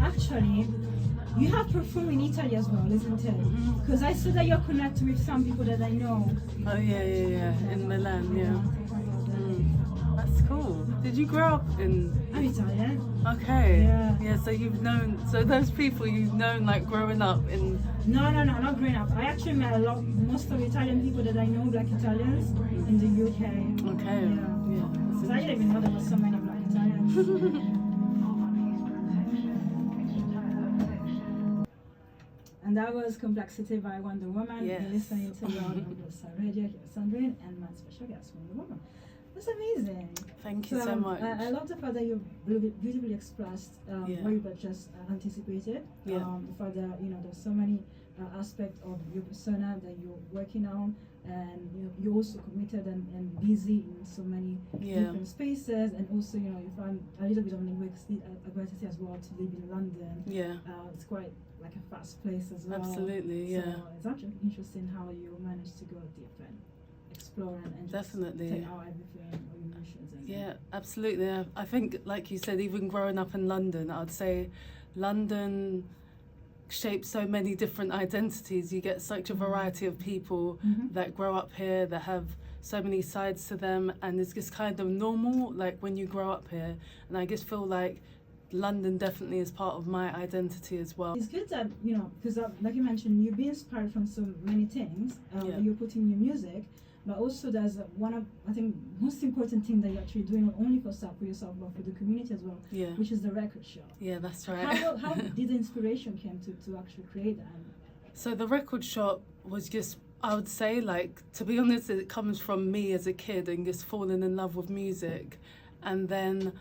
Actually, you have performed in Italy as well, isn't it? Because I saw that you're connected with some people that I know. Oh yeah. In Milan, yeah. That's cool. Did you grow up in? I'm Italian. Okay. Yeah. So you've known. So those people you've known like growing up in. No, not growing up. I actually met most of the Italian people that I know, Black Italians, in the UK. Okay. Yeah. Because I didn't even know there were so many Black Italians. And that was Complexity by WondRWomN. Yes. You're listening to Riverside Radio. Here's Sandrine and my special guest, WondRWomN. That's amazing. Thank you so much. I love the fact that you beautifully expressed what you just anticipated. Yeah. The fact that there's so many aspects of your persona that you're working on, and you're also committed and busy in so many different spaces, and also you find a little bit of linguistic ability as well to live in London. Yeah. It's quite like a fast place as well. Absolutely, yeah. So it's actually interesting how you manage to go different, explore and Definitely. just take out everything, all your emotions. Yeah, absolutely. I think, like you said, even growing up in London, I'd say London shapes so many different identities. You get such a variety of people that grow up here, that have so many sides to them, and it's just kind of normal, like when you grow up here. And I just feel like London definitely is part of my identity as well. It's good that, because like you mentioned, you've been inspired from so many things that you put in your music, but also there's one of, I think, most important thing that you're actually doing, not only for yourself, but for the community as well, which is the record shop. Yeah, that's right. How did the inspiration came to actually create that? So the record shop was just, I would say, like, to be honest, it comes from me as a kid and just falling in love with music. And then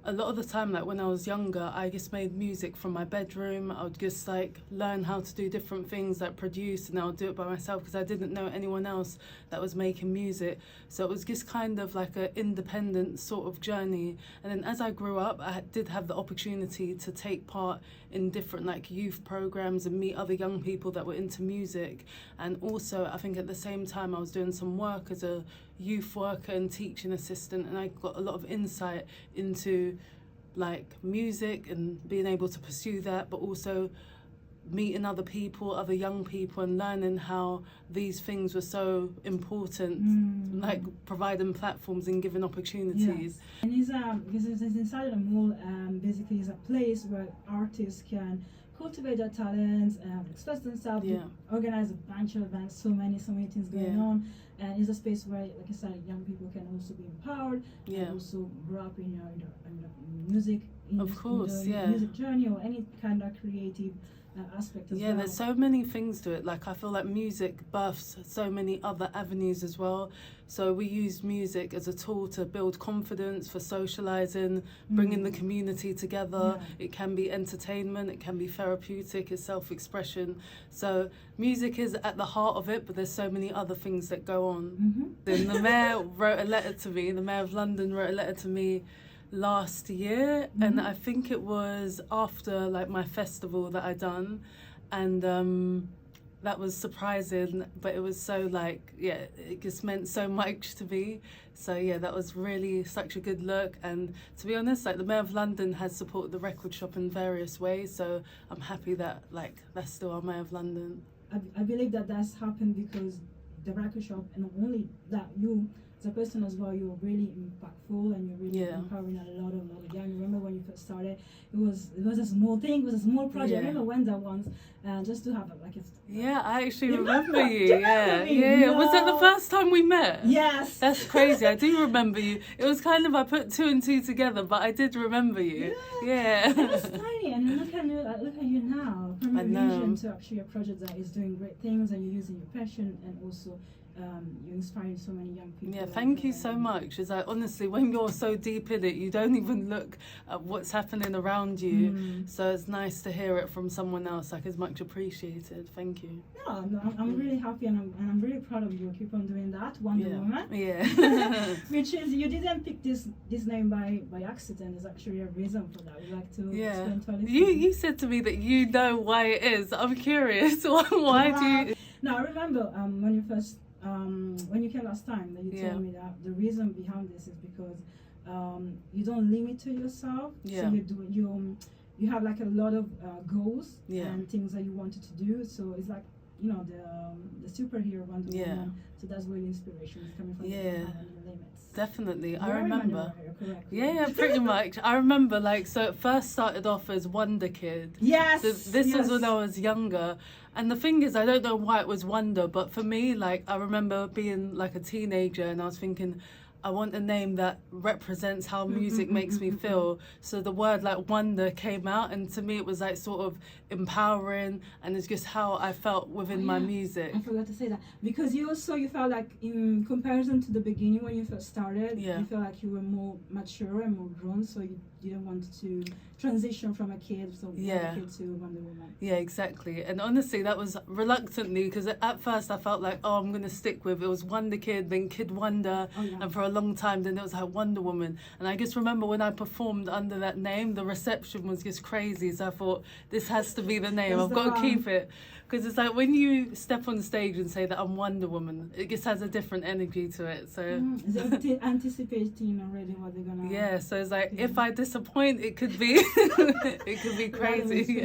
a lot of the time, like when I was younger, I just made music from my bedroom. I would just like learn how to do different things, like produce, and I would do it by myself because I didn't know anyone else that was making music. So it was just kind of like an independent sort of journey. And then as I grew up, I did have the opportunity to take part in different like youth programs and meet other young people that were into music. And also, I think at the same time, I was doing some work as a youth worker and teaching assistant, and I got a lot of insight into like music and being able to pursue that, but also meeting other people, other young people, and learning how these things were so important, like providing platforms and giving opportunities. Yes. And because it's inside the mall, basically it's a place where artists can cultivate their talents, express themselves, organize a bunch of events, so many things going on. And it's a space where, like I said, young people can also be empowered and also grow up in your music, music journey, or any kind of creative aspect as well. There's so many things to it. Like I feel like music births so many other avenues as well. So we use music as a tool to build confidence, for socializing, bringing the community together. It can be entertainment, it can be therapeutic, it's self-expression. So music is at the heart of it, but there's so many other things that go on. Then the mayor wrote a letter to me, the mayor of London wrote a letter to me last year, and I think it was after like my festival that I done, and that was surprising, but it was so like, it just meant so much to me. So that was really such a good look. And to be honest, like the Mayor of London has supported the record shop in various ways, so I'm happy that like that's still our Mayor of London. I believe that that's happened because the record shop, and not only that, you as a person as well, you're really impactful and you're really empowering a lot of young. Remember when you first started, it was a small thing, it was a small project. I remember when that once, just to have like I actually remember you. No. Was that the first time we met? Yes. That's crazy. I do remember you. It was kind of, I put two and two together, but I did remember you. It was tiny, and look at you now. From your vision to actually a project that is doing great things, and you're using your passion and also you're inspiring so many young people. Yeah, thank you so much. It's like, honestly, when you're so deep in it, you don't even look at what's happening around you. So it's nice to hear it from someone else. Like, it's much appreciated. Thank you. No, I'm really happy, and I'm really proud of you. Keep on doing that, WondRWomN. Yeah. Which is, you didn't pick this name by accident. There's actually a reason for that. Would you like to explain to our listeners? You said to me that you know why it is. I'm curious. Why do you? No, I remember when you first when you came last time, that you told me that the reason behind this is because you don't limit to yourself. So you have like a lot of goals and things that you wanted to do. So it's like, you know, the superhero WondRWomN. So that's where your inspiration is coming from. Limits. Definitely, I remember. Yeah, pretty much. I remember, like, so it first started off as Wonder Kid. Yes. So this was when I was younger. And the thing is, I don't know why it was Wonder, but for me, like, I remember being like a teenager and I was thinking, I want a name that represents how music makes me feel. So the word like wonder came out, and to me it was like sort of empowering, and it's just how I felt within my music. I forgot to say that, because you felt like, in comparison to the beginning when you first started, you felt like you were more mature and more grown, so you didn't want to transition from a kid, so Wonder Kid to WondRWomN. Yeah, exactly. And honestly, that was reluctantly, because at first I felt like, oh, I'm going to stick with, it was Wonder Kid, then Kid Wonder, and for a long time then it was like WondRWomN. And I just remember when I performed under that name, the reception was just crazy, so I thought, this has to be the name. I've got to keep it, because it's like when you step on stage and say that I'm WondRWomN, it just has a different energy to it. So they're anticipating already what they're gonna so it's like, if I disappoint, it could be it could be crazy.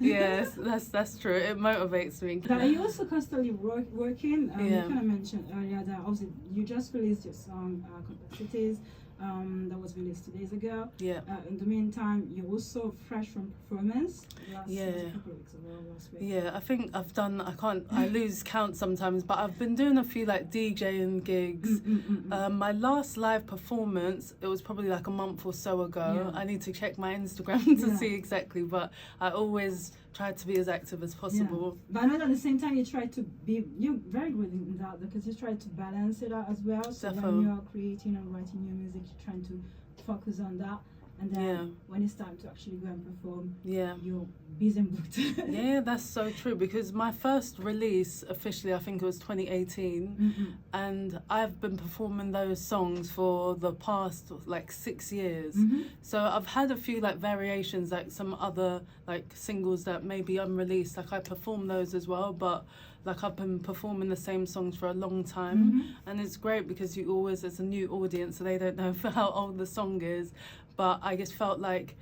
Yes, that's true. It motivates me. But are you also constantly working? You kind of mentioned earlier that obviously you just released your song Complexities, that was released 2 days ago. In the meantime, you're also fresh from performance last couple of weeks ago, last week. I think I've done, I lose count sometimes, but I've been doing a few like DJing gigs. My last live performance, it was probably like a month or so ago. I need to check my Instagram to see exactly, but I always try to be as active as possible. But I know at the same time you're very good in that, because you try to balance it out as well. So when you're creating and writing new music, you're trying to focus on that. And then when it's time to actually go and perform, you're busy and booked. That's so true, because my first release officially, I think it was 2018, and I've been performing those songs for the past like 6 years. So I've had a few like variations, like some other like singles that may be unreleased, like I perform those as well, but like I've been performing the same songs for a long time, and it's great because you always, it's a new audience, so they don't know how old the song is. But I just felt like,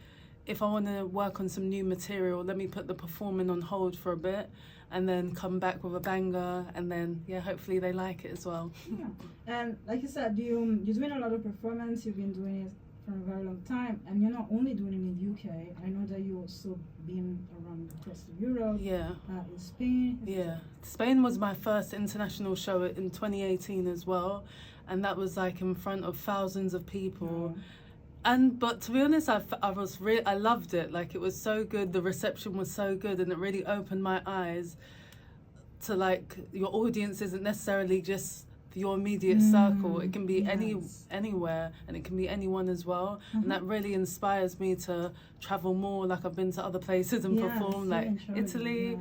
if I want to work on some new material, let me put the performing on hold for a bit and then come back with a banger, and then hopefully they like it as well. And like you said, you're doing a lot of performance. You've been doing it for a very long time, and you're not only doing it in the UK. I know that you also been around across Europe. In Spain. Spain was my first international show in 2018 as well, and that was like in front of thousands of people. But to be honest, I loved it. Like, it was so good, the reception was so good, and it really opened my eyes to like, your audience isn't necessarily just your immediate circle. It can be anywhere, and it can be anyone as well. And that really inspires me to travel more. Like, I've been to other places and performed, like Italy,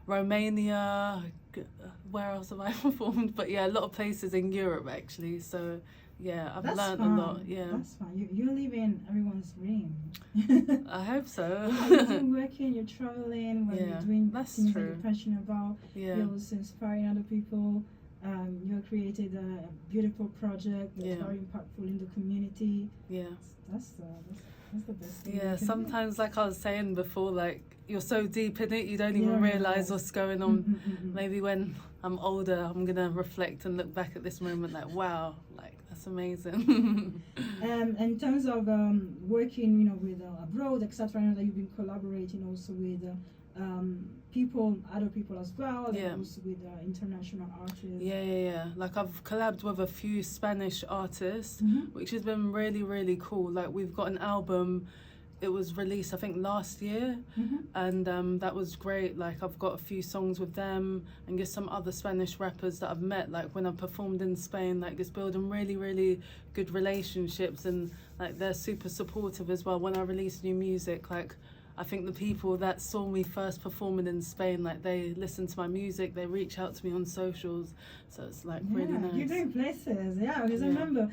Romania, where else have I performed? But a lot of places in Europe actually. So I've learned a lot. That's fun. You're living everyone's dream. I hope so. You're working, you're traveling, when you're doing things that you're passionate about. You're also inspiring other people. You created a beautiful project that's very impactful in the community. That's the best thing. Sometimes, like I was saying before, like, you're so deep in it, you don't even realise what's going on. Maybe when I'm older, I'm gonna reflect and look back at this moment like, wow, like, that's amazing. In terms of working, with abroad, etc., I know that you've been collaborating also with other people as well, and also with international artists. Like, I've collabed with a few Spanish artists, which has been really, really cool. Like, we've got an album it was released, I think, last year, and that was great. Like, I've got a few songs with them and just some other Spanish rappers that I've met, like, when I performed in Spain, like, just building really, really good relationships, and, like, they're super supportive as well. When I release new music, like, I think the people that saw me first performing in Spain, like, they listen to my music, they reach out to me on socials, so it's, like, really nice. You're going places, because I remember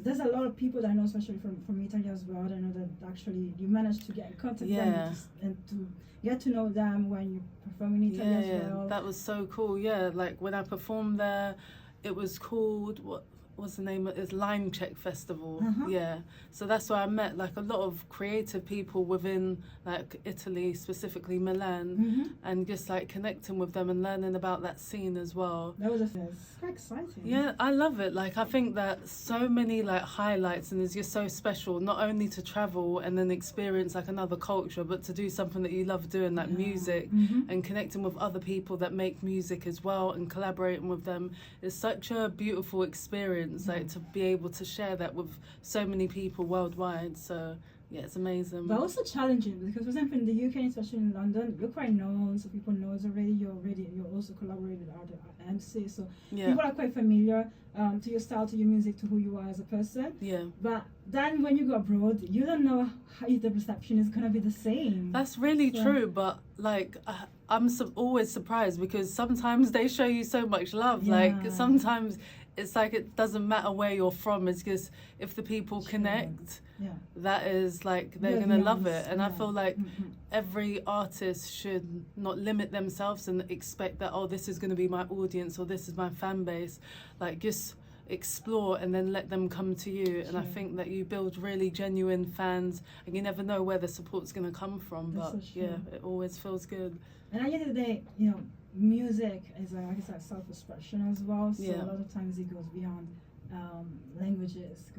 there's a lot of people that I know, especially from Italy as well, I know that actually you managed to get in contact with them and to get to know them when you perform in Italy as well. That was so cool. Like, when I performed there, it was called, what was the name of it? It's Lime Check Festival. So that's where I met, like, a lot of creative people within, like, Italy, specifically Milan, and just, like, connecting with them and learning about that scene as well. That was it's quite exciting. Yeah, I love it. Like, I think that so many, like, highlights, and it's just so special, not only to travel and then experience, like, another culture, but to do something that you love doing, like music, and connecting with other people that make music as well and collaborating with them is such a beautiful experience, like, to be able to share that with so many people worldwide. So yeah, it's amazing. But also challenging, because for example in the UK, especially in London, you're quite known, so people know already. You're also collaborating with other MCs, so people are quite familiar to your style, to your music, to who you are as a person. But then when you go abroad, you don't know how the reception is gonna be the same. That's really true, but, like, I'm always surprised, because sometimes they show you so much love. Like, sometimes it's like it doesn't matter where you're from, it's just if the people connect, that is, like, they're gonna love it. And I feel like every artist should not limit themselves and expect that, oh, this is gonna be my audience or this is my fan base. Like, just explore and then let them come to you. And I think that you build really genuine fans, and you never know where the support's gonna come from. But it always feels good. And at the end of the day, music is like self-expression as well, so a lot of times it goes beyond languages,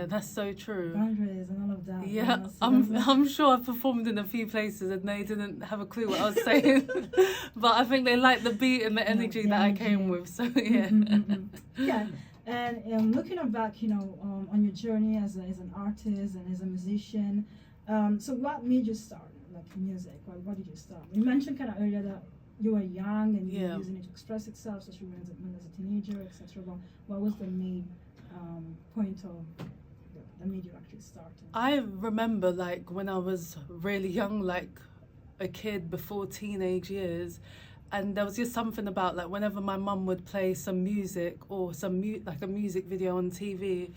that's so true, boundaries and all of that. So I'm sure I've performed in a few places and they didn't have a clue what I was saying, but I think they liked the beat and the energy that I came with, so And looking back, on your journey as an artist and as a musician, so what made you start, like, music? What did you start? You mentioned kind of earlier that you were young and you were using it to express itself, especially when as a teenager, etc. But what was the main point of that made you actually start? I remember, like, when I was really young, like a kid before teenage years, and there was just something about, like, whenever my mum would play some music or some like a music video on TV,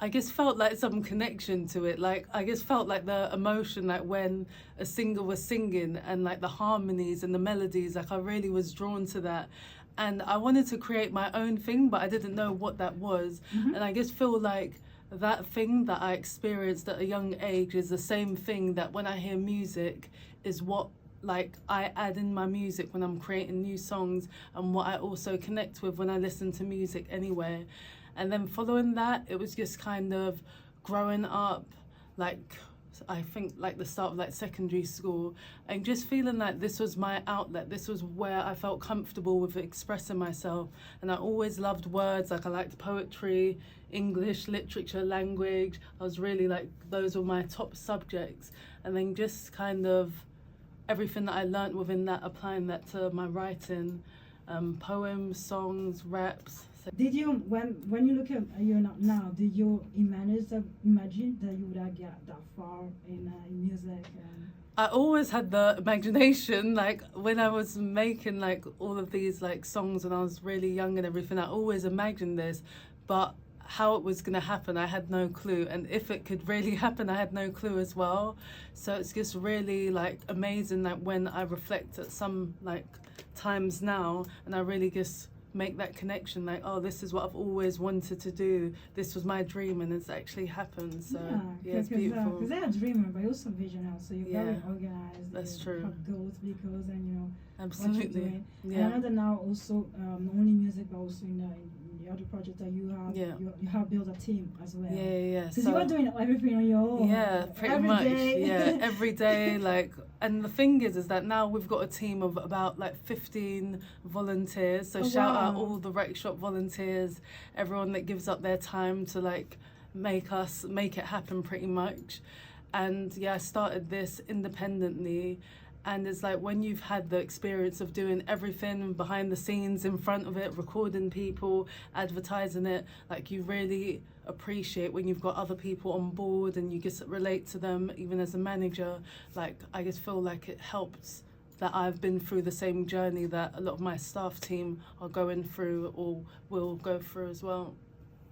I just felt like some connection to it. Like, I just felt like the emotion, like when a singer was singing, and like the harmonies and the melodies, like I really was drawn to that. And I wanted to create my own thing, but I didn't know what that was. And I just feel like that thing that I experienced at a young age is the same thing that when I hear music is what, like, I add in my music when I'm creating new songs, and what I also connect with when I listen to music anyway. And then following that, it was just kind of growing up, like, I think like the start of like secondary school, and just feeling like this was my outlet. This was where I felt comfortable with expressing myself. And I always loved words. Like, I liked poetry, English, literature, language. I was really like, those were my top subjects. And then just kind of everything that I learned within that, applying that to my writing, poems, songs, raps. Did you, when you look at you now, did you imagine that you would get that far in music? I always had the imagination, like when I was making like all of these like songs when I was really young and everything, I always imagined this, but how it was going to happen, I had no clue. And if it could really happen, I had no clue as well. So it's just really like amazing that when I reflect at some like times now, and I really just make that connection, like, oh, this is what I've always wanted to do. This was my dream, and it's actually happened. So yeah, it's beautiful. Because they're a dreamer, but you're also visionary. So you're very organized. That's true. Have goals, big goals, and you know absolutely. What you're doing. Yeah. And I know that now also not only music, but also in the other project that you have, you have built a team as well. Yeah. Because you are doing everything on your own. Yeah, pretty every much. Day. Yeah, every day. Like, and the thing is that now we've got a team of about like 15 volunteers. So shout out all the rec shop volunteers, everyone that gives up their time to like make it happen pretty much. And yeah, I started this independently. And it's like when you've had the experience of doing everything behind the scenes, in front of it, recording people, advertising it, like you really appreciate when you've got other people on board and you just relate to them, even as a manager. Like I just feel like it helps that I've been through the same journey that a lot of my staff team are going through or will go through as well.